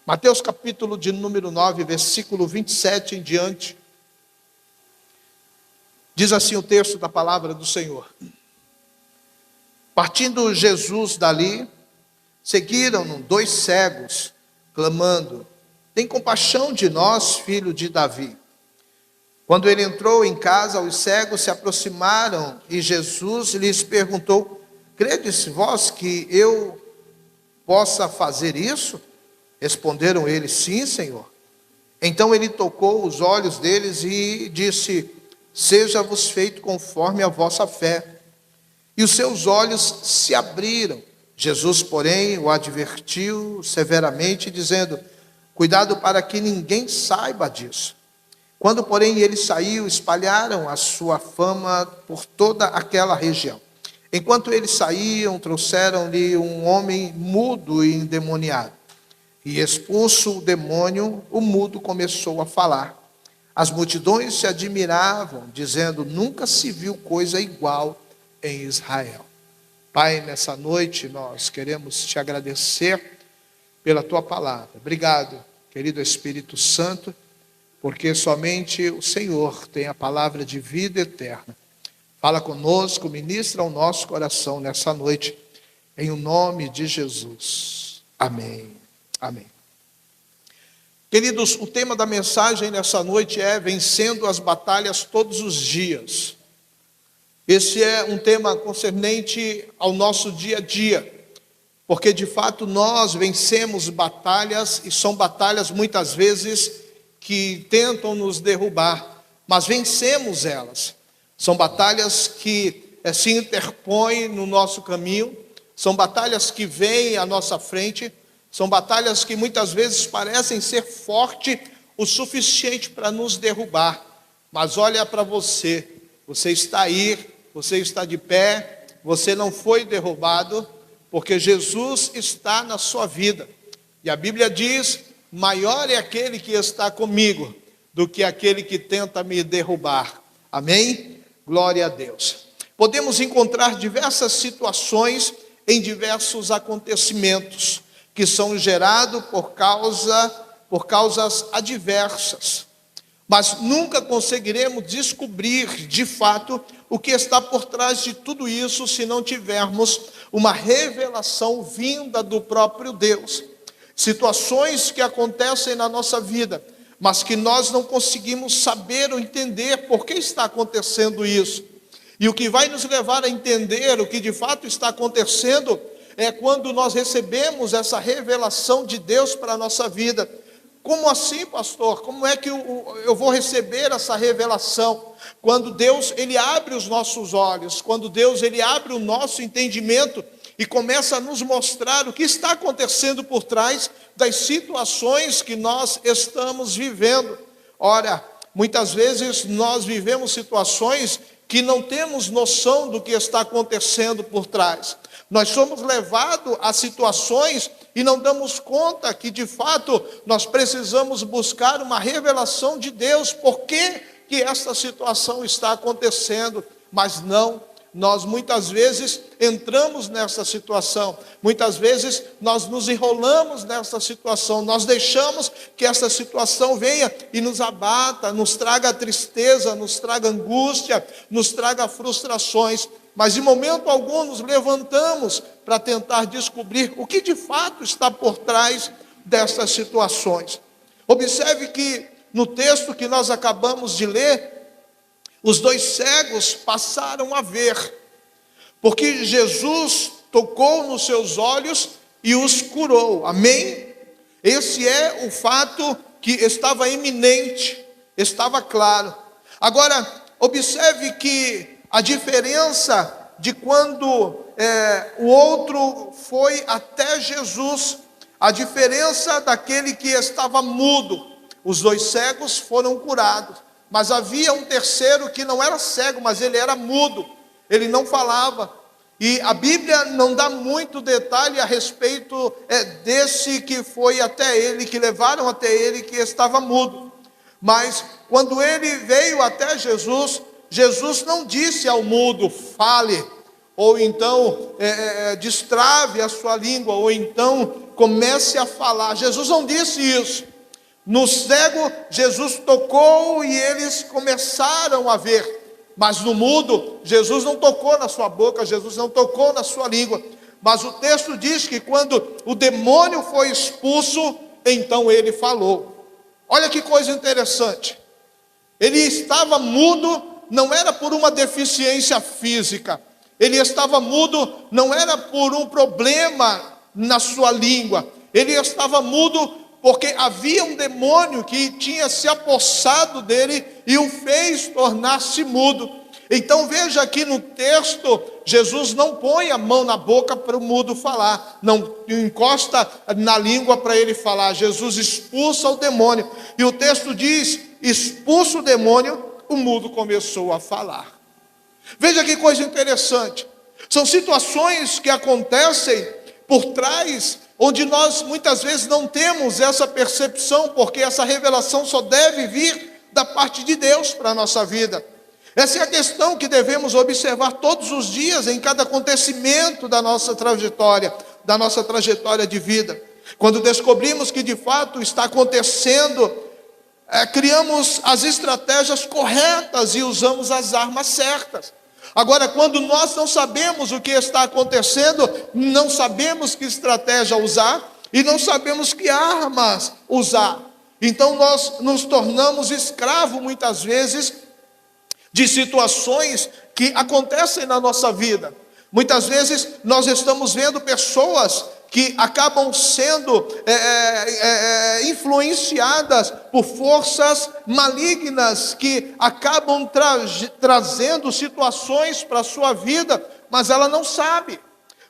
Mateus capítulo de número 9, versículo 27 em diante. Diz assim o texto da palavra do Senhor. Partindo Jesus dali, seguiram-no 2 cegos, clamando: tem compaixão de nós, filho de Davi. Quando ele entrou em casa, os cegos se aproximaram e Jesus lhes perguntou: credes vós que eu possa fazer isso? Responderam eles: sim, Senhor. Então ele tocou os olhos deles e disse: seja-vos feito conforme a vossa fé. E os seus olhos se abriram. Jesus, porém, o advertiu severamente, dizendo: cuidado para que ninguém saiba disso. Quando, porém, ele saiu, espalharam a sua fama por toda aquela região. Enquanto eles saíam, trouxeram-lhe um homem mudo e endemoniado. E expulso o demônio, o mudo começou a falar. As multidões se admiravam, dizendo: nunca se viu coisa igual em Israel. Pai, nessa noite nós queremos te agradecer pela tua palavra. Obrigado, querido Espírito Santo, porque somente o Senhor tem a palavra de vida eterna. Fala conosco, ministra ao nosso coração nessa noite, em o nome de Jesus. Amém. Amém. Queridos, o tema da mensagem nessa noite é vencendo as batalhas todos os dias. Esse é um tema concernente ao nosso dia a dia, porque de fato nós vencemos batalhas, e são batalhas muitas vezes que tentam nos derrubar, mas vencemos elas. São batalhas que se interpõem no nosso caminho, são batalhas que vêm à nossa frente, são batalhas que muitas vezes parecem ser fortes o suficiente para nos derrubar. Mas olha para você, você está aí, você está de pé, você não foi derrubado, porque Jesus está na sua vida. E a Bíblia diz: maior é aquele que está comigo do que aquele que tenta me derrubar. Amém? Glória a Deus. Podemos encontrar diversas situações em diversos acontecimentos que são gerados por causas adversas. Mas nunca conseguiremos descobrir de fato o que está por trás de tudo isso se não tivermos uma revelação vinda do próprio Deus. Situações que acontecem na nossa vida, mas que nós não conseguimos saber ou entender por que está acontecendo isso. E o que vai nos levar a entender o que de fato está acontecendo é quando nós recebemos essa revelação de Deus para a nossa vida. Como assim, pastor? Como é que eu vou receber essa revelação? Quando Deus ele abre os nossos olhos, quando Deus ele abre o nosso entendimento e começa a nos mostrar o que está acontecendo por trás das situações que nós estamos vivendo. Ora, muitas vezes nós vivemos situações que não temos noção do que está acontecendo por trás. Nós somos levados a situações e não damos conta que de fato nós precisamos buscar uma revelação de Deus. Por que essa situação está acontecendo? Mas não, nós muitas vezes entramos nessa situação, muitas vezes nós nos enrolamos nessa situação, nós deixamos que essa situação venha e nos abata, nos traga tristeza, nos traga angústia, nos traga frustrações. Mas em momento algum nos levantamos para tentar descobrir o que de fato está por trás dessas situações. Observe que no texto que nós acabamos de ler, os 2 cegos passaram a ver, porque Jesus tocou nos seus olhos e os curou. Amém? Esse é o fato que estava iminente, estava claro. Agora, observe que a diferença de quando o outro foi até Jesus, a diferença daquele que estava mudo, os 2 cegos foram curados, mas havia um terceiro que não era cego, mas ele era mudo, ele não falava. E a Bíblia não dá muito detalhe a respeito desse que foi até ele, que levaram até ele, que estava mudo. Mas quando ele veio até Jesus, Jesus não disse ao mudo: fale, ou então destrave a sua língua, ou então comece a falar. Jesus não disse isso. No cego, Jesus tocou e eles começaram a ver. Mas no mudo, Jesus não tocou na sua boca, Jesus não tocou na sua língua. Mas o texto diz que quando o demônio foi expulso, então ele falou. Olha que coisa interessante. Ele estava mudo, não era por uma deficiência física. Ele estava mudo, não era por um problema na sua língua. Ele estava mudo porque havia um demônio que tinha se apossado dele e o fez tornar-se mudo. Então veja aqui no texto, Jesus não põe a mão na boca para o mudo falar, não encosta na língua para ele falar. Jesus expulsa o demônio, e o texto diz: expulsa o demônio, o mudo começou a falar. Veja que coisa interessante, são situações que acontecem por trás, onde nós muitas vezes não temos essa percepção, porque essa revelação só deve vir da parte de Deus para a nossa vida. Essa é a questão que devemos observar todos os dias, em cada acontecimento da nossa trajetória de vida. Quando descobrimos que de fato está acontecendo, criamos as estratégias corretas e usamos as armas certas. Agora, quando nós não sabemos o que está acontecendo, não sabemos que estratégia usar e não sabemos que armas usar. Então nós nos tornamos escravos muitas vezes de situações que acontecem na nossa vida. Muitas vezes nós estamos vendo pessoas que acabam sendo influenciadas por forças malignas, que acabam trazendo situações para a sua vida, mas ela não sabe.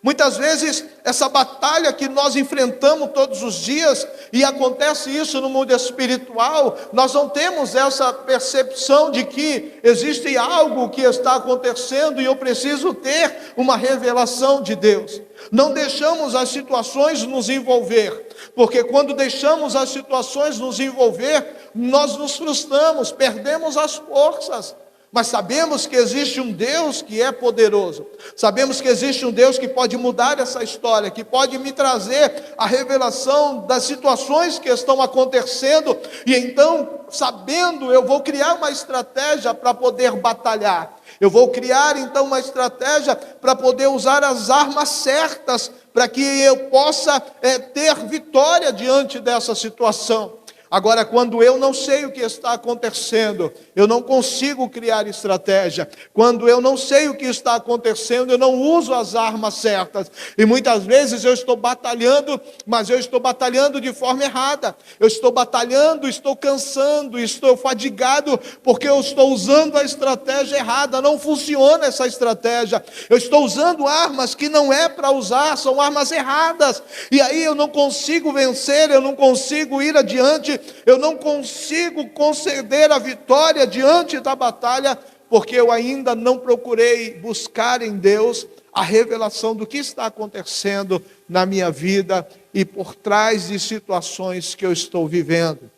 Muitas vezes essa batalha que nós enfrentamos todos os dias, e acontece isso no mundo espiritual, nós não temos essa percepção de que existe algo que está acontecendo e eu preciso ter uma revelação de Deus. Não deixamos as situações nos envolver, porque quando deixamos as situações nos envolver, nós nos frustramos, perdemos as forças. Mas sabemos que existe um Deus que é poderoso. Sabemos que existe um Deus que pode mudar essa história, que pode me trazer a revelação das situações que estão acontecendo. E então, sabendo, eu vou criar uma estratégia para poder batalhar. Eu vou criar então uma estratégia para poder usar as armas certas, para que eu possa ter vitória diante dessa situação. Agora, quando eu não sei o que está acontecendo, eu não consigo criar estratégia. Quando eu não sei o que está acontecendo, eu não uso as armas certas. E muitas vezes eu estou batalhando, mas eu estou batalhando de forma errada. Eu estou batalhando, estou cansando, estou fadigado, porque eu estou usando a estratégia errada. Não funciona essa estratégia. Eu estou usando armas que não é para usar, são armas erradas. E aí eu não consigo vencer, eu não consigo ir adiante, eu não consigo conceder a vitória diante da batalha, porque eu ainda não procurei buscar em Deus a revelação do que está acontecendo na minha vida e por trás de situações que eu estou vivendo.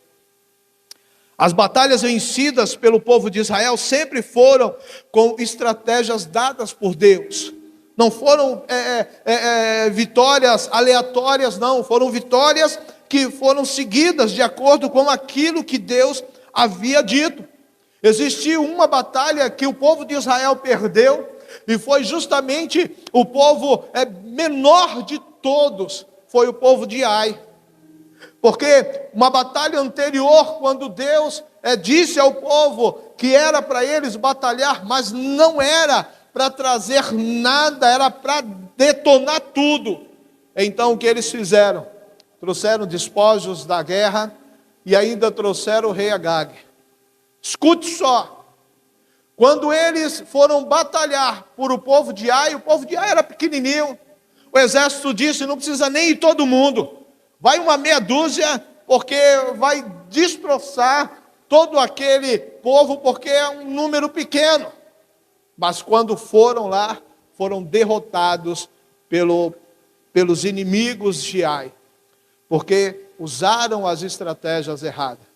As batalhas vencidas pelo povo de Israel sempre foram com estratégias dadas por Deus. Não foram vitórias aleatórias, não, foram vitórias que foram seguidas de acordo com aquilo que Deus havia dito. Existiu uma batalha que o povo de Israel perdeu, e foi justamente o povo menor de todos, foi o povo de Ai. Porque uma batalha anterior, quando Deus disse ao povo que era para eles batalhar, mas não era para trazer nada, era para detonar tudo. Então o que eles fizeram? Trouxeram despojos da guerra e ainda trouxeram o rei Agag. Escute só, quando eles foram batalhar por o povo de Ai era pequenininho. O exército disse: não precisa nem ir todo mundo, vai uma meia dúzia, porque vai destroçar todo aquele povo, porque é um número pequeno. Mas quando foram lá, foram derrotados pelos inimigos de Ai, porque usaram as estratégias erradas.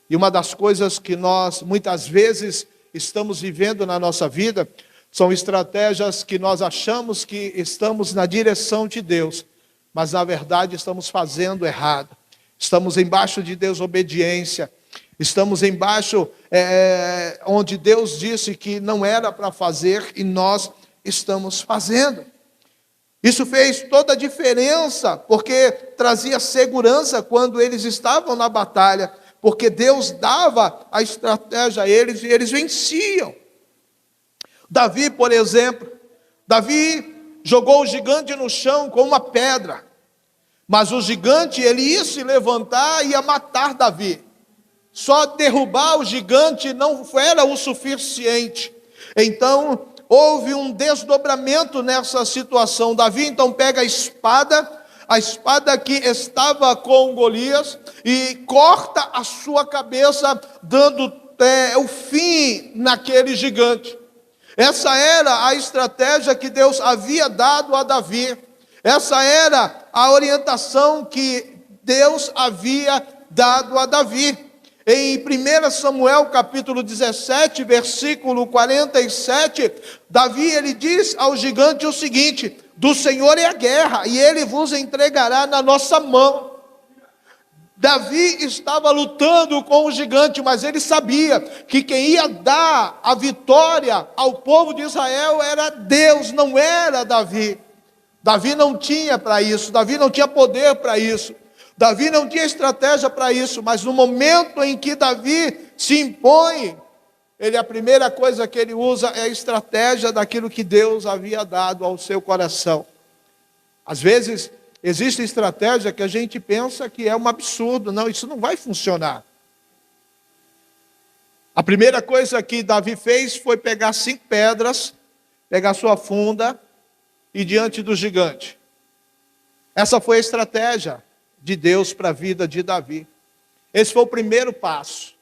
E uma das coisas que nós muitas vezes estamos vivendo na nossa vida são estratégias que nós achamos que estamos na direção de Deus, mas na verdade estamos fazendo errado. Estamos embaixo de desobediência. Estamos embaixo onde Deus disse que não era para fazer e nós estamos fazendo. Isso fez toda a diferença, porque trazia segurança quando eles estavam na batalha, porque Deus dava a estratégia a eles e eles venciam. Davi, por exemplo, Davi jogou o gigante no chão com uma pedra, mas o gigante, ele ia se levantar e ia matar Davi. Só derrubar o gigante não era o suficiente. Então, houve um desdobramento nessa situação. Davi então pega a espada que estava com Golias, e corta a sua cabeça, dando o fim naquele gigante. Essa era a estratégia que Deus havia dado a Davi. Essa era a orientação que Deus havia dado a Davi. Em 1 Samuel capítulo 17, versículo 47, Davi ele diz ao gigante o seguinte: do Senhor é a guerra, e Ele vos entregará na nossa mão. Davi estava lutando com o gigante, mas ele sabia que quem ia dar a vitória ao povo de Israel era Deus, não era Davi. Davi não tinha para isso, Davi não tinha poder para isso. Davi não tinha estratégia para isso, mas no momento em que Davi se impõe, a primeira coisa que ele usa é a estratégia daquilo que Deus havia dado ao seu coração. Às vezes, existe estratégia que a gente pensa que é um absurdo. Não, isso não vai funcionar. A primeira coisa que Davi fez foi pegar 5 pedras, pegar sua funda e ir diante do gigante. Essa foi a estratégia de Deus para a vida de Davi. Esse foi o primeiro passo.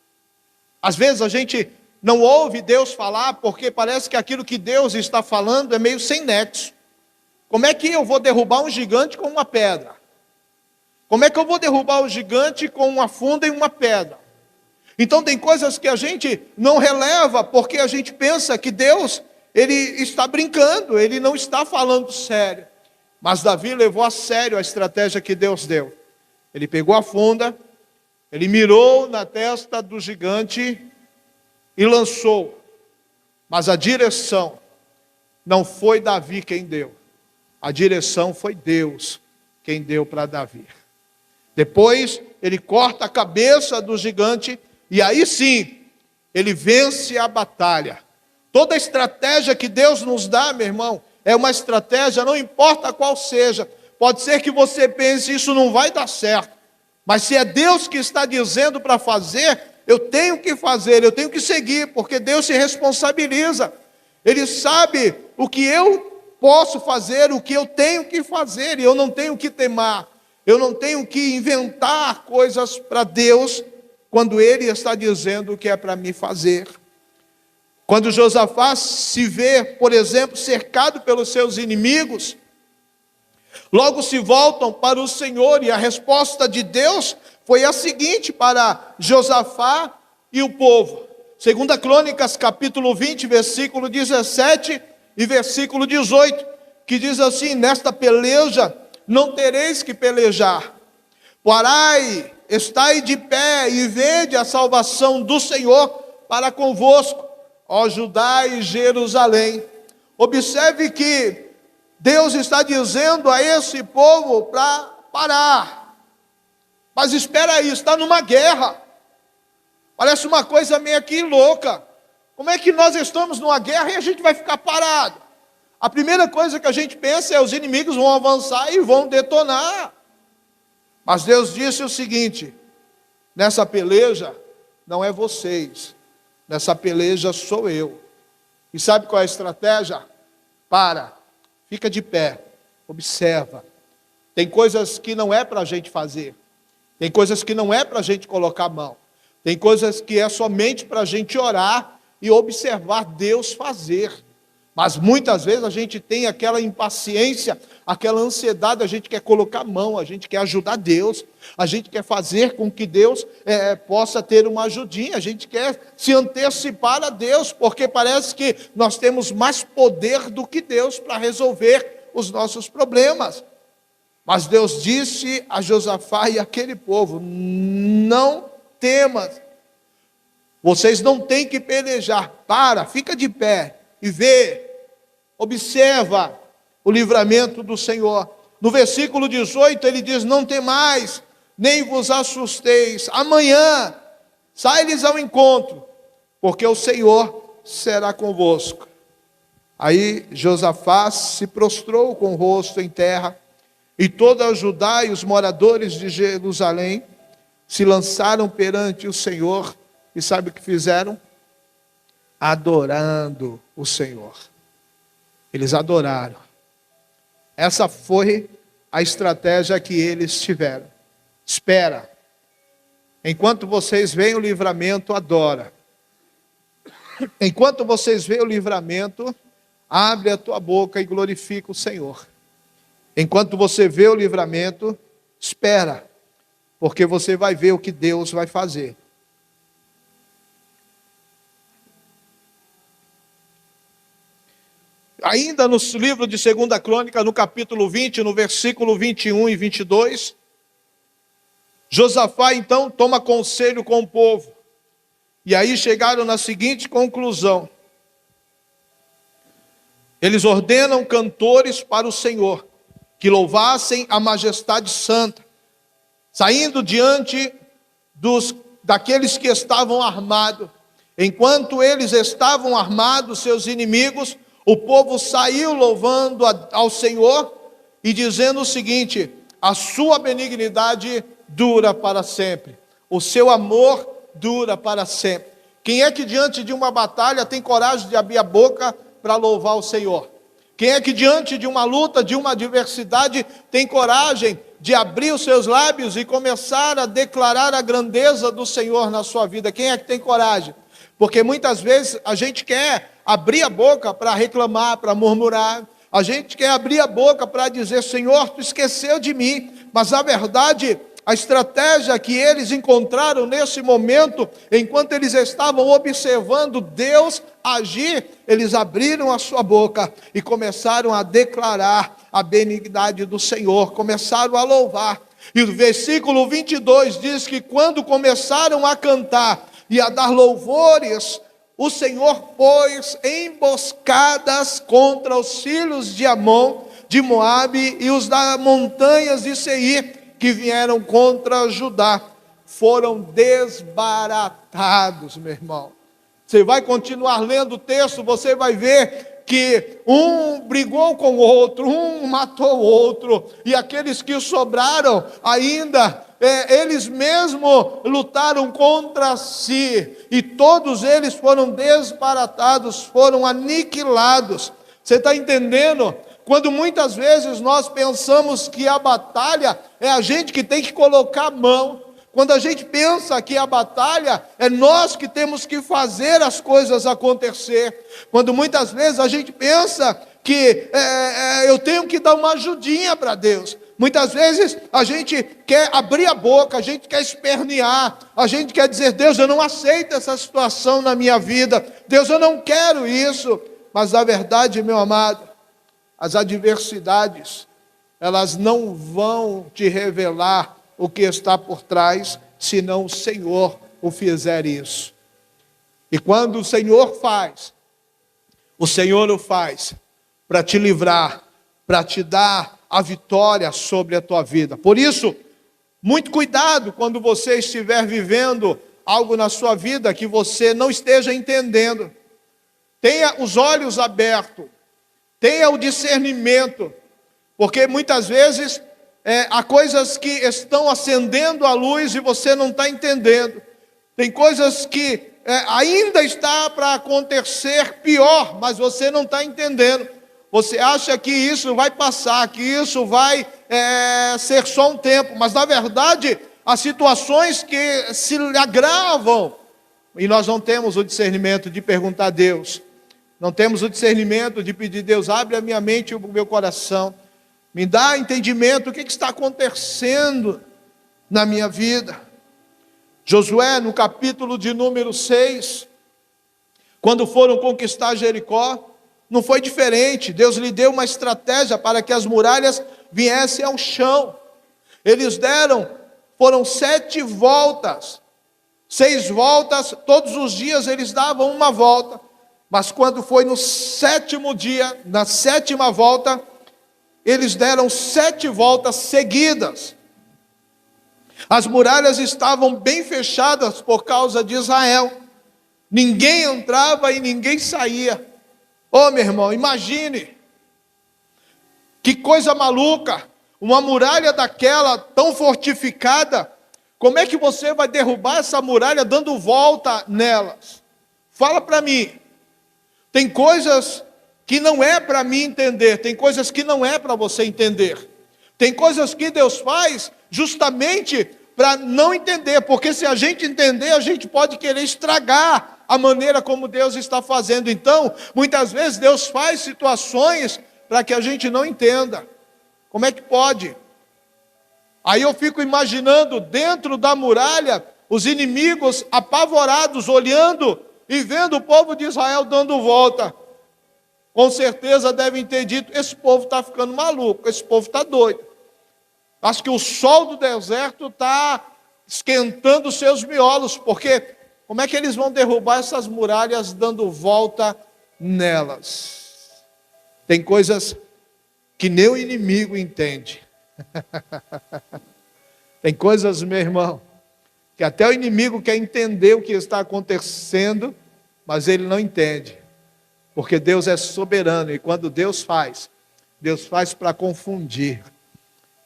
Às vezes a gente não ouve Deus falar, porque parece que aquilo que Deus está falando é meio sem nexo. Como é que eu vou derrubar um gigante com uma pedra? Como é que eu vou derrubar o gigante com uma funda e uma pedra? Então tem coisas que a gente não releva, porque a gente pensa que Deus, Ele está brincando, Ele não está falando sério. Mas Davi levou a sério a estratégia que Deus deu. Ele pegou a funda, ele mirou na testa do gigante e lançou. Mas a direção não foi Davi quem deu. A direção foi Deus quem deu para Davi. Depois ele corta a cabeça do gigante e aí sim ele vence a batalha. Toda a estratégia que Deus nos dá, meu irmão, é uma estratégia, não importa qual seja. Pode ser que você pense, isso não vai dar certo. Mas se é Deus que está dizendo para fazer, eu tenho que fazer, eu tenho que seguir, porque Deus se responsabiliza. Ele sabe o que eu posso fazer, o que eu tenho que fazer, e eu não tenho que temar. Eu não tenho que inventar coisas para Deus, quando Ele está dizendo o que é para me fazer. Quando Josafá se vê, por exemplo, cercado pelos seus inimigos, logo se voltam para o Senhor, e a resposta de Deus foi a seguinte para Josafá e o povo. 2 Crônicas, capítulo 20, versículo 17 e versículo 18, que diz assim: nesta peleja não tereis que pelejar. Parai, estai de pé e vede a salvação do Senhor para convosco, ó Judá e Jerusalém. Observe que Deus está dizendo a esse povo para parar. Mas espera aí, está numa guerra. Parece uma coisa meio que louca. Como é que nós estamos numa guerra e a gente vai ficar parado? A primeira coisa que a gente pensa é: os inimigos vão avançar e vão detonar. Mas Deus disse o seguinte: nessa peleja não é vocês, nessa peleja sou eu. E sabe qual é a estratégia? Fica de pé, observa. Tem coisas que não é para a gente fazer. Tem coisas que não é para a gente colocar a mão. Tem coisas que é somente para a gente orar e observar Deus fazer. Mas muitas vezes a gente tem aquela impaciência, aquela ansiedade, a gente quer colocar a mão, a gente quer ajudar Deus, a gente quer fazer com que Deus possa ter uma ajudinha, a gente quer se antecipar a Deus, porque parece que nós temos mais poder do que Deus para resolver os nossos problemas. Mas Deus disse a Josafá e aquele povo: não temas, vocês não têm que pelejar, fica de pé e vê, observa o livramento do Senhor. No versículo 18 ele diz: não temais, nem vos assusteis, amanhã sai-lhes ao encontro, porque o Senhor será convosco. Aí Josafá se prostrou com o rosto em terra, e toda a Judá e os moradores de Jerusalém se lançaram perante o Senhor, e sabe o que fizeram? Adorando o Senhor. Eles adoraram. Essa foi a estratégia que eles tiveram. Espera. Enquanto vocês veem o livramento, adora. Enquanto vocês veem o livramento, abre a tua boca e glorifica o Senhor. Enquanto você vê o livramento, espera, porque você vai ver o que Deus vai fazer. Ainda no livro de 2 Crônica, no capítulo 20, no versículo 21 e 22, Josafá então toma conselho com o povo. E aí chegaram na seguinte conclusão: eles ordenam cantores para o Senhor, que louvassem a majestade santa, saindo diante daqueles que estavam armados. Enquanto eles estavam armados, seus inimigos, o povo saiu louvando ao Senhor e dizendo o seguinte: a sua benignidade dura para sempre, o seu amor dura para sempre. Quem é que diante de uma batalha tem coragem de abrir a boca para louvar o Senhor? Quem é que diante de uma luta, de uma adversidade, tem coragem de abrir os seus lábios e começar a declarar a grandeza do Senhor na sua vida? Quem é que tem coragem? Porque muitas vezes a gente quer abrir a boca para reclamar, para murmurar. A gente quer abrir a boca para dizer: Senhor, tu esqueceu de mim. Mas na verdade, a estratégia que eles encontraram nesse momento, enquanto eles estavam observando Deus agir, eles abriram a sua boca e começaram a declarar a benignidade do Senhor, começaram a louvar. E o versículo 22 diz que quando começaram a cantar e a dar louvores, o Senhor pôs emboscadas contra os filhos de Amon, de Moabe e os das montanhas de Seir, que vieram contra Judá. Foram desbaratados, meu irmão. Você vai continuar lendo o texto, você vai ver que um brigou com o outro, um matou o outro, e aqueles que sobraram ainda, eles mesmos lutaram contra si, e todos eles foram desbaratados, foram aniquilados. Você está entendendo? Quando muitas vezes nós pensamos que a batalha é a gente que tem que colocar a mão, quando a gente pensa que a batalha é nós que temos que fazer as coisas acontecer, quando muitas vezes a gente pensa que eu tenho que dar uma ajudinha para Deus, muitas vezes a gente quer abrir a boca, a gente quer espernear, a gente quer dizer: Deus, eu não aceito essa situação na minha vida, Deus, eu não quero isso. Mas na verdade, meu amado, as adversidades, elas não vão te revelar o que está por trás, senão o Senhor o fizer isso. E quando o Senhor faz, o Senhor o faz para te livrar, para te dar a vitória sobre a tua vida. Por isso, muito cuidado quando você estiver vivendo algo na sua vida que você não esteja entendendo. Tenha os olhos abertos, tenha o discernimento, porque muitas vezes há coisas que estão acendendo a luz e você não está entendendo. Tem coisas que ainda está para acontecer pior, mas você não está entendendo. Você acha que isso vai passar, que isso vai ser só um tempo, mas na verdade há situações que se agravam e nós não temos o discernimento de perguntar a Deus. Não temos o discernimento de pedir: Deus, abre a minha mente e o meu coração, me dá entendimento, o que está acontecendo na minha vida. Josué, no capítulo de número 6, quando foram conquistar Jericó, não foi diferente. Deus lhe deu uma estratégia para que as muralhas viesse ao chão. Foram 7 voltas, 6 voltas, todos os dias eles davam uma volta, mas quando foi no 7º dia, na 7ª volta, eles deram 7 voltas seguidas. As muralhas estavam bem fechadas por causa de Israel, ninguém entrava e ninguém saía. Ô meu irmão, imagine, que coisa maluca, uma muralha daquela tão fortificada, como é que você vai derrubar essa muralha dando volta nelas? Fala para mim. Tem coisas que não é para mim entender, tem coisas que não é para você entender. Tem coisas que Deus faz justamente para não entender, porque se a gente entender, a gente pode querer estragar a maneira como Deus está fazendo. Então, muitas vezes Deus faz situações para que a gente não entenda. Como é que pode? Aí eu fico imaginando dentro da muralha os inimigos apavorados, olhando e vendo o povo de Israel dando volta. Com certeza devem ter dito: esse povo está ficando maluco, esse povo está doido. Acho que o sol do deserto está esquentando os seus miolos, porque como é que eles vão derrubar essas muralhas dando volta nelas? Tem coisas que nem o inimigo entende. Tem coisas, meu irmão, que até o inimigo quer entender o que está acontecendo, mas ele não entende, porque Deus é soberano, e quando Deus faz para confundir.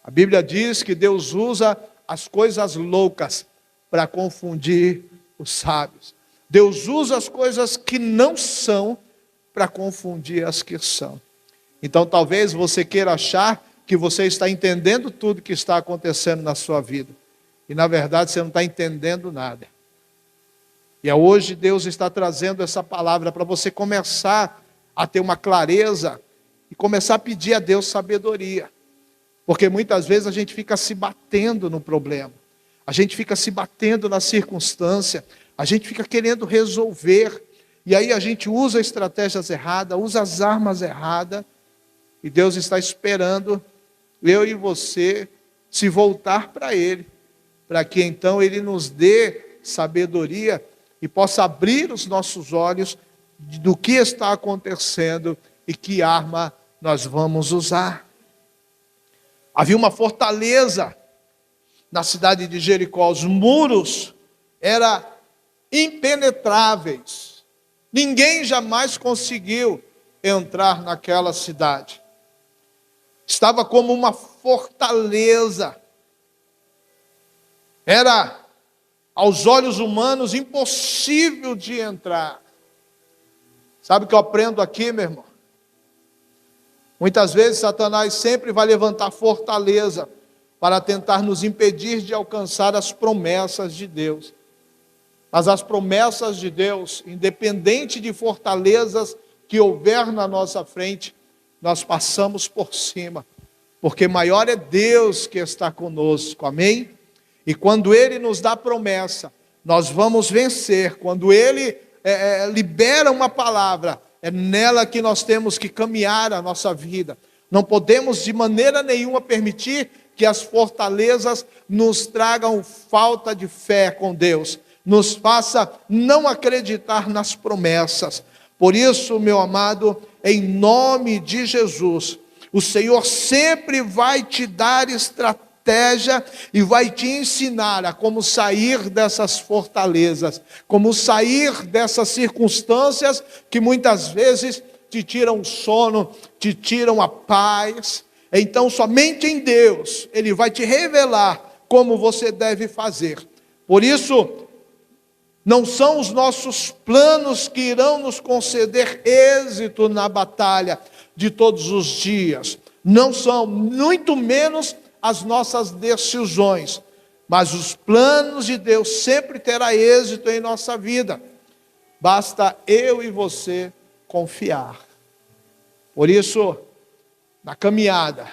A Bíblia diz que Deus usa as coisas loucas para confundir os sábios. Deus usa as coisas que não são para confundir as que são. Então talvez você queira achar que você está entendendo tudo que está acontecendo na sua vida. E na verdade você não está entendendo nada. E hoje Deus está trazendo essa palavra para você começar a ter uma clareza e começar a pedir a Deus sabedoria. Porque muitas vezes a gente fica se batendo no problema. A gente fica se batendo na circunstância. A gente fica querendo resolver. E aí a gente usa estratégias erradas, usa as armas erradas. E Deus está esperando eu e você se voltar para Ele, para que então Ele nos dê sabedoria e possa abrir os nossos olhos do que está acontecendo e que arma nós vamos usar. Havia uma fortaleza na cidade de Jericó, os muros eram impenetráveis, ninguém jamais conseguiu entrar naquela cidade. Estava como uma fortaleza. Era, aos olhos humanos, impossível de entrar. Sabe o que eu aprendo aqui, meu irmão? Muitas vezes Satanás sempre vai levantar fortaleza para tentar nos impedir de alcançar as promessas de Deus. Mas as promessas de Deus, independente de fortalezas que houver na nossa frente, nós passamos por cima, porque maior é Deus que está conosco, amém? E quando Ele nos dá promessa, nós vamos vencer. Quando Ele libera uma palavra, é nela que nós temos que caminhar a nossa vida. Não podemos de maneira nenhuma permitir que as fortalezas nos tragam falta de fé com Deus, nos faça não acreditar nas promessas. Por isso, meu amado, em nome de Jesus, o Senhor sempre vai te dar estratégia e vai te ensinar a como sair dessas fortalezas, como sair dessas circunstâncias que muitas vezes te tiram o sono, te tiram a paz. Então, somente em Deus, Ele vai te revelar como você deve fazer. Por isso, não são os nossos planos que irão nos conceder êxito na batalha de todos os dias. Não são, muito menos as nossas decisões. Mas os planos de Deus sempre terá êxito em nossa vida. Basta eu e você confiar. Por isso, na caminhada,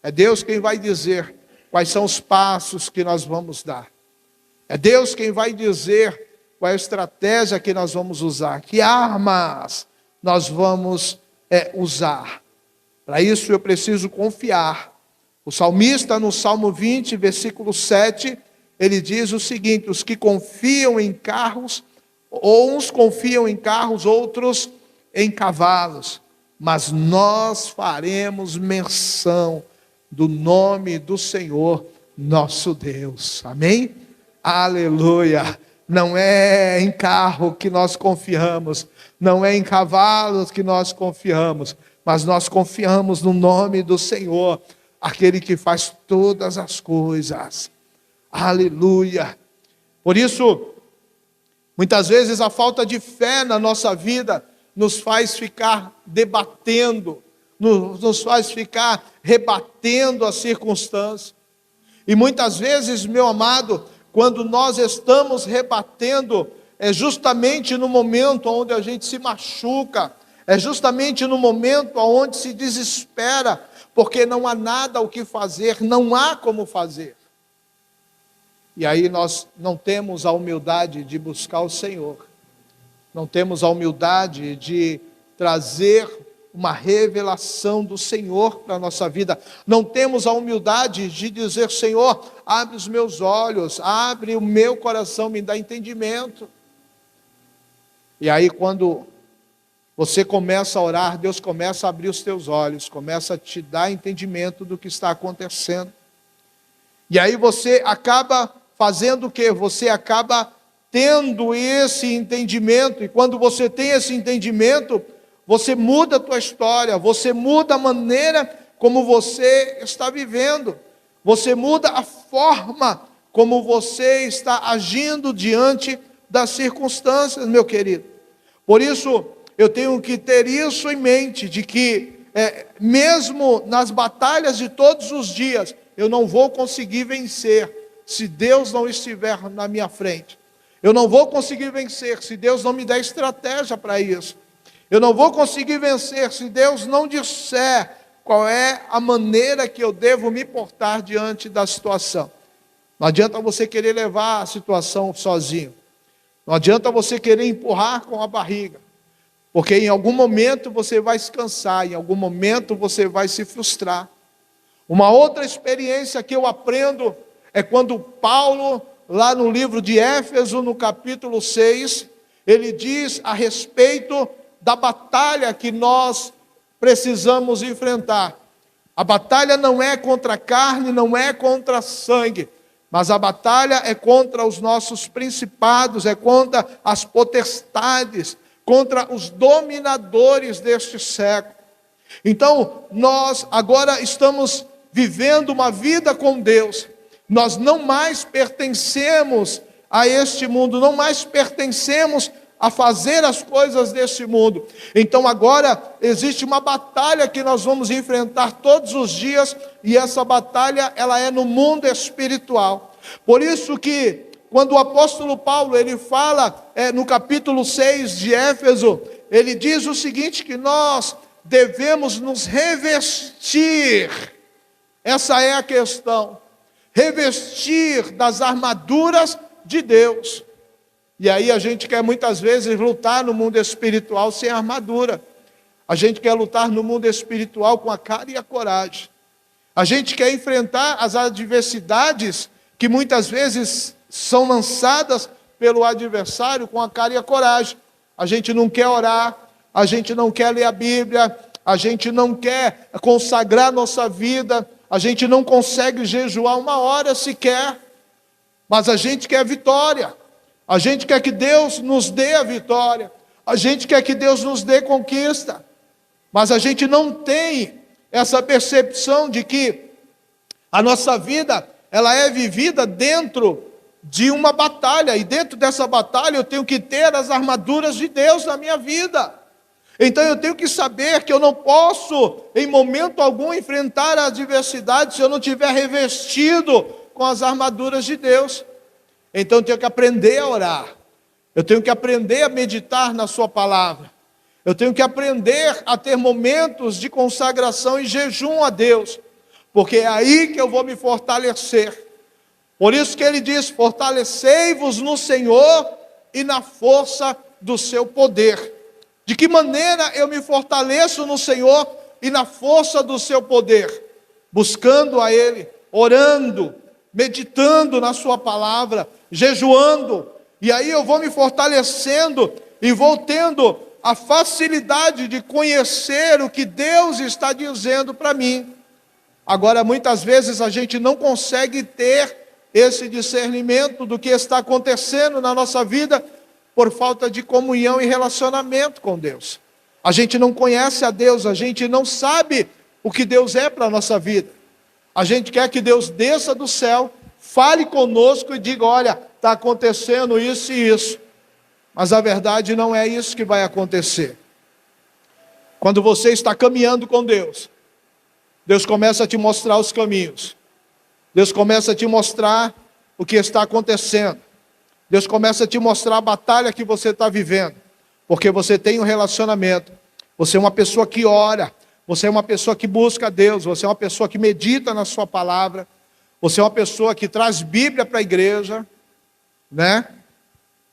é Deus quem vai dizer quais são os passos que nós vamos dar. É Deus quem vai dizer qual é a estratégia que nós vamos usar, que armas nós vamos usar. Para isso eu preciso confiar O salmista, no Salmo 20, versículo 7, ele diz o seguinte: os que confiam em carros, ou uns confiam em carros, outros em cavalos, mas nós faremos menção do nome do Senhor nosso Deus. Amém? Aleluia! Não é em carro que nós confiamos, não é em cavalos que nós confiamos, mas nós confiamos no nome do Senhor, aquele que faz todas as coisas. Aleluia! Por isso, muitas vezes a falta de fé na nossa vida nos faz ficar debatendo, nos faz ficar rebatendo as circunstâncias. E muitas vezes, meu amado, quando nós estamos rebatendo, é justamente no momento onde a gente se machuca, é justamente no momento onde se desespera, porque não há nada o que fazer, não há como fazer. E aí nós não temos a humildade de buscar o Senhor, não temos a humildade de trazer uma revelação do Senhor para a nossa vida, não temos a humildade de dizer: Senhor, abre os meus olhos, abre o meu coração, me dá entendimento. E aí quando você começa a orar, Deus começa a abrir os teus olhos, começa a te dar entendimento do que está acontecendo. E aí você acaba fazendo o quê? Você acaba tendo esse entendimento, e quando você tem esse entendimento, você muda a tua história, você muda a maneira como você está vivendo, você muda a forma como você está agindo diante das circunstâncias, meu querido. Por isso, eu tenho que ter isso em mente, de que mesmo nas batalhas de todos os dias, eu não vou conseguir vencer se Deus não estiver na minha frente. Eu não vou conseguir vencer se Deus não me der estratégia para isso. Eu não vou conseguir vencer se Deus não disser qual é a maneira que eu devo me portar diante da situação. Não adianta você querer levar a situação sozinho. Não adianta você querer empurrar com a barriga. Porque em algum momento você vai se cansar, em algum momento você vai se frustrar. Uma outra experiência que eu aprendo é quando Paulo, lá no livro de Éfeso, no capítulo 6, ele diz a respeito da batalha que nós precisamos enfrentar. A batalha não é contra a carne, não é contra sangue, mas a batalha é contra os nossos principados, é contra as potestades, contra os dominadores deste século. Então, nós agora estamos vivendo uma vida com Deus. Nós não mais pertencemos a este mundo, não mais pertencemos a fazer as coisas deste mundo. Então agora existe uma batalha que nós vamos enfrentar todos os dias, e essa batalha, ela é no mundo espiritual. Por isso que quando o apóstolo Paulo, ele fala no capítulo 6 de Éfeso, ele diz o seguinte, que nós devemos nos revestir. Essa é a questão. Revestir das armaduras de Deus. E aí a gente quer muitas vezes lutar no mundo espiritual sem armadura. A gente quer lutar no mundo espiritual com a cara e a coragem. A gente quer enfrentar as adversidades que muitas vezes são lançadas pelo adversário com a cara e a coragem. A gente não quer orar, a gente não quer ler a Bíblia, a gente não quer consagrar nossa vida, a gente não consegue jejuar 1 hora sequer, mas a gente quer vitória. A gente quer que Deus nos dê a vitória. A gente quer que Deus nos dê conquista. Mas a gente não tem essa percepção de que a nossa vida, ela é vivida dentro de uma batalha. E dentro dessa batalha eu tenho que ter as armaduras de Deus na minha vida. Então eu tenho que saber que eu não posso, em momento algum, enfrentar a adversidade se eu não tiver revestido com as armaduras de Deus. Então eu tenho que aprender a orar, eu tenho que aprender a meditar na sua palavra, eu tenho que aprender a ter momentos de consagração e jejum a Deus, porque é aí que eu vou me fortalecer. Por isso que ele diz: fortalecei-vos no Senhor e na força do seu poder. De que maneira eu me fortaleço no Senhor e na força do seu poder? buscando a Ele, orando, meditando na sua palavra, jejuando, e aí eu vou me fortalecendo e vou tendo a facilidade de conhecer o que Deus está dizendo para mim. Agora, muitas vezes a gente não consegue ter esse discernimento do que está acontecendo na nossa vida por falta de comunhão e relacionamento com Deus. A gente não conhece a Deus, a gente não sabe o que Deus é para a nossa vida. A gente quer que Deus desça do céu, fale conosco e diga: olha, está acontecendo isso e isso. Mas a verdade não é isso que vai acontecer. Quando você está caminhando com Deus, Deus começa a te mostrar os caminhos. Deus começa a te mostrar o que está acontecendo. Deus começa a te mostrar a batalha que você está vivendo. Porque você tem um relacionamento. Você é uma pessoa que ora. Você é uma pessoa que busca a Deus. Você é uma pessoa que medita na sua palavra. Você é uma pessoa que traz Bíblia para a igreja, né?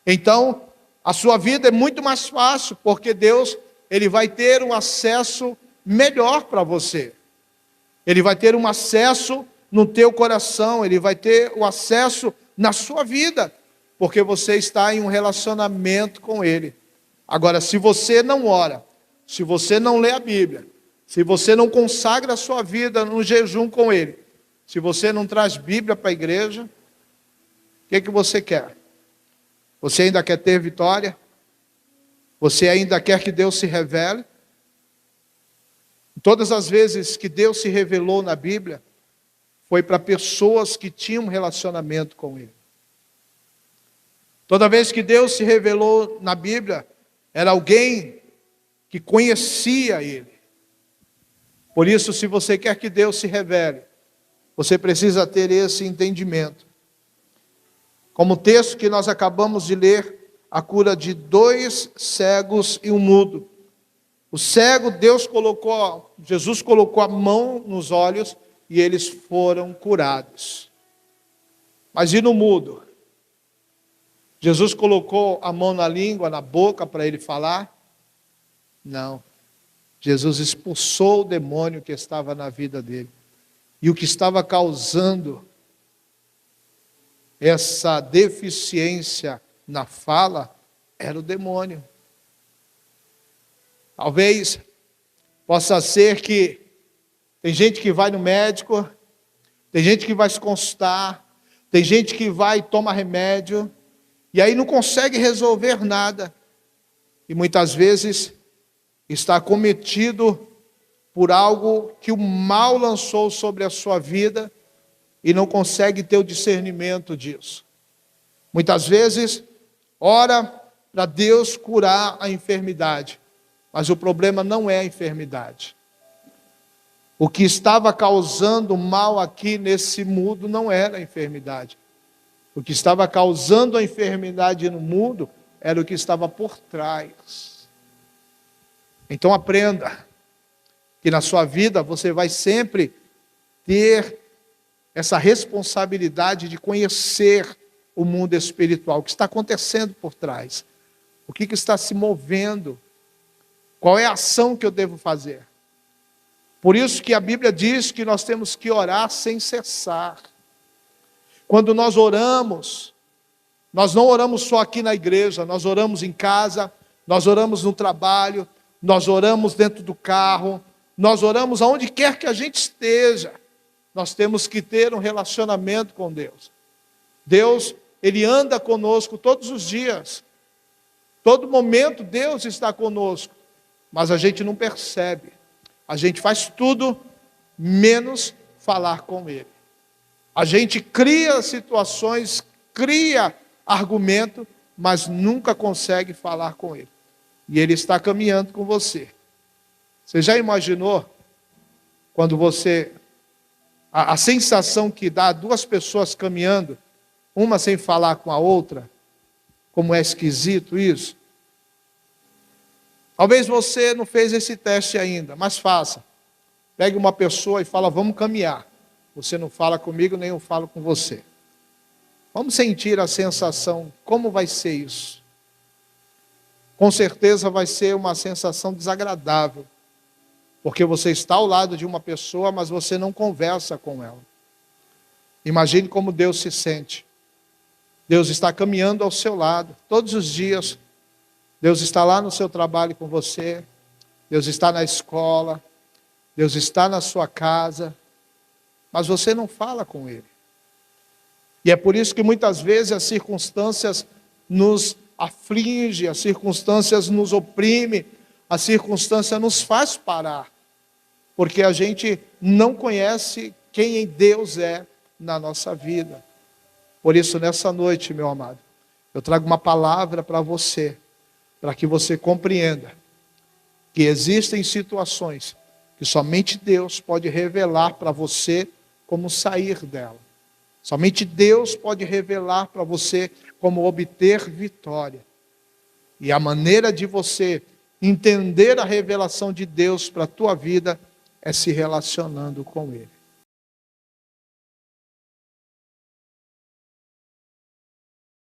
Então, a sua vida é muito mais fácil, porque Deus, Ele vai ter um acesso melhor para você. Ele vai ter um acesso no teu coração, Ele vai ter o acesso na sua vida, porque você está em um relacionamento com Ele. Agora, se você não ora, se você não lê a Bíblia, se você não consagra a sua vida no jejum com Ele, se você não traz Bíblia para a igreja, o que você quer? Você ainda quer ter vitória? Você ainda quer que Deus se revele? Todas as vezes que Deus se revelou na Bíblia, foi para pessoas que tinham um relacionamento com Ele. Toda vez que Deus se revelou na Bíblia, era alguém que conhecia Ele. Por isso, se você quer que Deus se revele, você precisa ter esse entendimento. Como o texto que nós acabamos de ler, a cura de 2 cegos e um mudo. O cego, Jesus colocou a mão nos olhos e eles foram curados. Mas e no mudo? Jesus colocou a mão na língua, na boca para ele falar? Não. Jesus expulsou o demônio que estava na vida dele. E o que estava causando essa deficiência na fala era o demônio. Talvez possa ser que tem gente que vai no médico, tem gente que vai se consultar, tem gente que vai e toma remédio, e aí não consegue resolver nada. E muitas vezes está acometido por algo que o mal lançou sobre a sua vida e não consegue ter o discernimento disso. Muitas vezes ora para Deus curar a enfermidade, mas o problema não é a enfermidade. O que estava causando mal aqui nesse mundo não era a enfermidade. O que estava causando a enfermidade no mundo era o que estava por trás. Então aprenda que na sua vida você vai sempre ter essa responsabilidade de conhecer o mundo espiritual, o que está acontecendo por trás, o que está se movendo, qual é a ação que eu devo fazer. Por isso que a Bíblia diz que nós temos que orar sem cessar. Quando nós oramos, nós não oramos só aqui na igreja, nós oramos em casa, nós oramos no trabalho, nós oramos dentro do carro, nós oramos aonde quer que a gente esteja. Nós temos que ter um relacionamento com Deus. Deus, Ele anda conosco todos os dias. Todo momento Deus está conosco, mas a gente não percebe. A gente faz tudo menos falar com Ele. A gente cria situações, cria argumento, mas nunca consegue falar com Ele. E Ele está caminhando com você. Você já imaginou quando você... A sensação que dá duas pessoas caminhando, uma sem falar com a outra, como é esquisito isso? Talvez você não fez esse teste ainda, mas faça. Pegue uma pessoa e fala, vamos caminhar. Você não fala comigo, nem eu falo com você. Vamos sentir a sensação, como vai ser isso? Com certeza vai ser uma sensação desagradável. Porque você está ao lado de uma pessoa, mas você não conversa com ela. Imagine como Deus se sente. Deus está caminhando ao seu lado, todos os dias. Deus está lá no seu trabalho com você. Deus está na escola. Deus está na sua casa. Mas você não fala com Ele. E é por isso que muitas vezes as circunstâncias nos afligem, as circunstâncias nos oprimem, a circunstância nos faz parar. Porque a gente não conhece quem Deus é na nossa vida. Por isso, nessa noite, meu amado, eu trago uma palavra para você, para que você compreenda que existem situações que somente Deus pode revelar para você como sair dela. Somente Deus pode revelar para você como obter vitória. E a maneira de você entender a revelação de Deus para a tua vida é se relacionando com Ele.